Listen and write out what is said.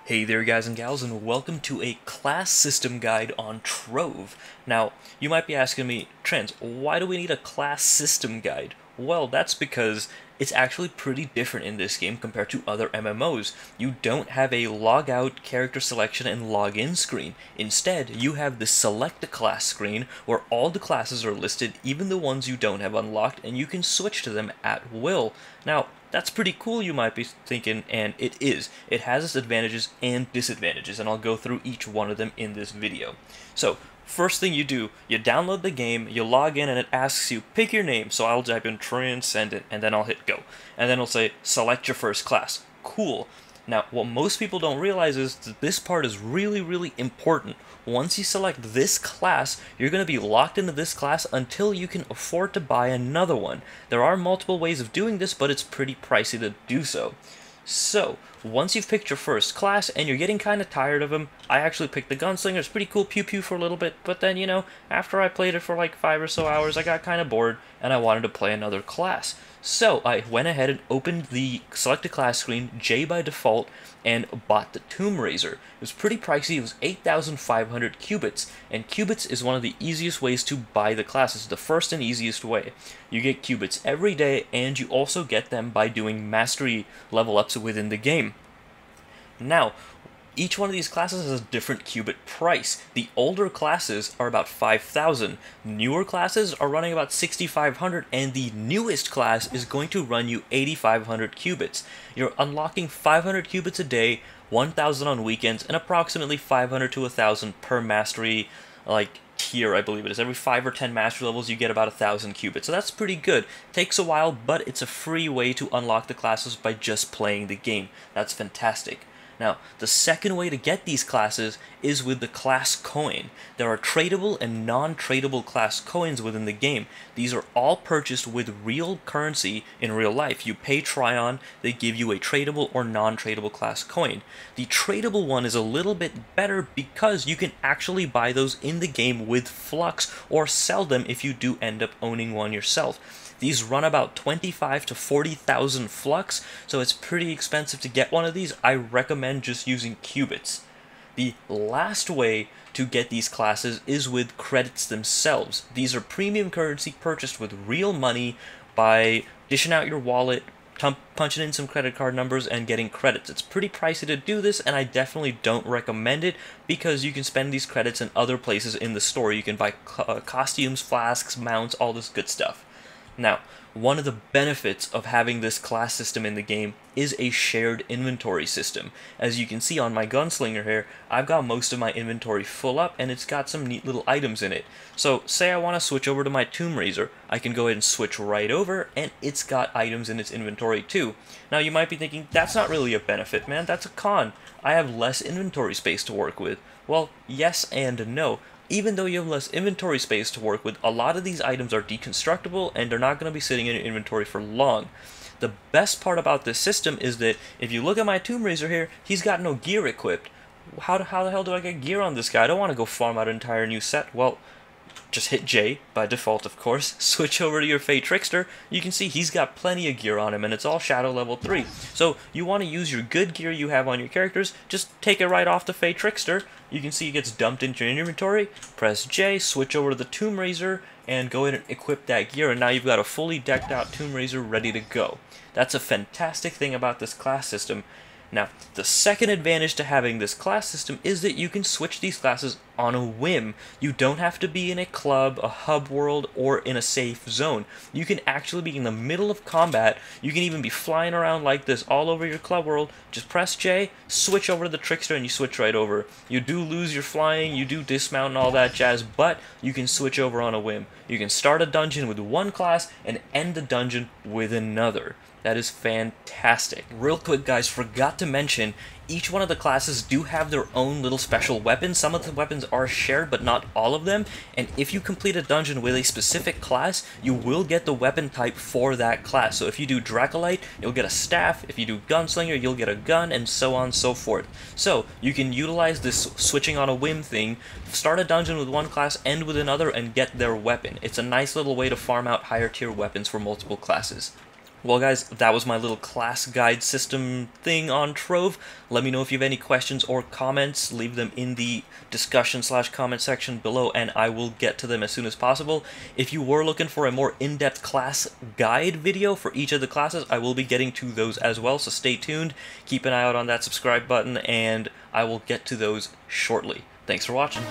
Hey there guys and gals, and welcome to a class system guide on Trove. Now, you might be asking me, Trans, why do we need a class system guide? Well, that's because it's actually pretty different in this game compared to other MMOs. You don't have a logout, character selection, and login screen. Instead, you have the select a class screen where all the classes are listed, even the ones you don't have unlocked, and you can switch to them at will. Now, that's pretty cool, you might be thinking, and it is. It has its advantages and disadvantages, and I'll go through each one of them in this video. So, first thing you do, you download the game, you log in, and it asks you, pick your name. So I'll type in Tranzcendent, and then I'll hit go. And then it'll say, select your first class. Cool. Now, what most people don't realize is that this part is really important. Once you select this class, you're going to be locked into this class until you can afford to buy another one. There are multiple ways of doing this, but it's pretty pricey to do so. So, once you've picked your first class and you're getting kind of tired of them, I actually picked the Gunslinger. It's pretty cool, pew pew for a little bit, but then, you know, after I played it for like 5 or so hours, I got kind of bored and I wanted to play another class. So, I went ahead and opened the selected class screen, J by default, and bought the Tomb Raiser. It was pretty pricey. It was 8,500 Cubits, and Cubits is one of the easiest ways to buy the class. It's the first and easiest way. You get Cubits every day, and you also get them by doing mastery level ups within the game. Now, each one of these classes has a different Cubit price. The older classes are about 5,000. Newer classes are running about 6,500, and the newest class is going to run you 8,500 Cubits. You're unlocking 500 Cubits a day, 1,000 on weekends, and approximately 500 to 1,000 per mastery, tier, I believe it is. Every 5 or 10 mastery levels, you get about 1,000 Cubits. So that's pretty good. Takes a while, but it's a free way to unlock the classes by just playing the game. That's fantastic. Now, the second way to get these classes is with the class coin. There are tradable and non-tradable class coins within the game. These are all purchased with real currency in real life. You pay Tryon, they give you a tradable or non-tradable class coin. The tradable one is a little bit better because you can actually buy those in the game with Flux or sell them if you do end up owning one yourself. These run about 25 to 40,000 Flux, so it's pretty expensive to get one of these. I recommend just using Cubits. The last way to get these classes is with credits themselves. These are premium currency purchased with real money by dishing out your wallet, punching in some credit card numbers, and getting credits. It's pretty pricey to do this, and I definitely don't recommend it because you can spend these credits in other places in the store. You can buy costumes, flasks, mounts, all this good stuff. Now, one of the benefits of having this class system in the game is a shared inventory system. As you can see on my Gunslinger here, I've got most of my inventory full up and it's got some neat little items in it. So, say I want to switch over to my Tomb Raiser, I can go ahead and switch right over and it's got items in its inventory too. Now you might be thinking, that's not really a benefit, man, that's a con. I have less inventory space to work with. Well, yes and no. Even though you have less inventory space to work with, a lot of these items are deconstructible and they're not going to be sitting in your inventory for long. The best part about this system is that if you look at my Tomb Raiser here, he's got no gear equipped. How the hell do I get gear on this guy? I don't want to go farm out an entire new set. Well, just hit J, by default of course, switch over to your Fey Trickster, you can see he's got plenty of gear on him and it's all Shadow level 3. So you want to use your good gear you have on your characters, just take it right off the Fey Trickster, you can see it gets dumped into your inventory, press J, switch over to the Tomb Raiser, and go ahead and equip that gear, and now you've got a fully decked out Tomb Raiser ready to go. That's a fantastic thing about this class system. Now, the second advantage to having this class system is that you can switch these classes on a whim. You don't have to be in a club, a hub world, or in a safe zone. You can actually be in the middle of combat. You can even be flying around like this all over your club world. Just press J, switch over to the Trickster, and you switch right over. You do lose your flying, you do dismount and all that jazz, but you can switch over on a whim. You can start a dungeon with one class and end the dungeon with another. That is fantastic. Real quick guys, forgot to mention, each one of the classes do have their own little special weapons. Some of the weapons are shared, but not all of them. And if you complete a dungeon with a specific class, you will get the weapon type for that class. So if you do Dracolite, you'll get a staff. If you do Gunslinger, you'll get a gun, and so on and so forth. So you can utilize this switching on a whim thing, start a dungeon with one class, end with another, and get their weapon. It's a nice little way to farm out higher tier weapons for multiple classes. Well guys, that was my little class guide system thing on Trove. Let me know if you have any questions or comments. Leave them in the discussion/comment section below and I will get to them as soon as possible. If you were looking for a more in-depth class guide video for each of the classes, I will be getting to those as well, so stay tuned. Keep an eye out on that subscribe button and I will get to those shortly. Thanks for watching.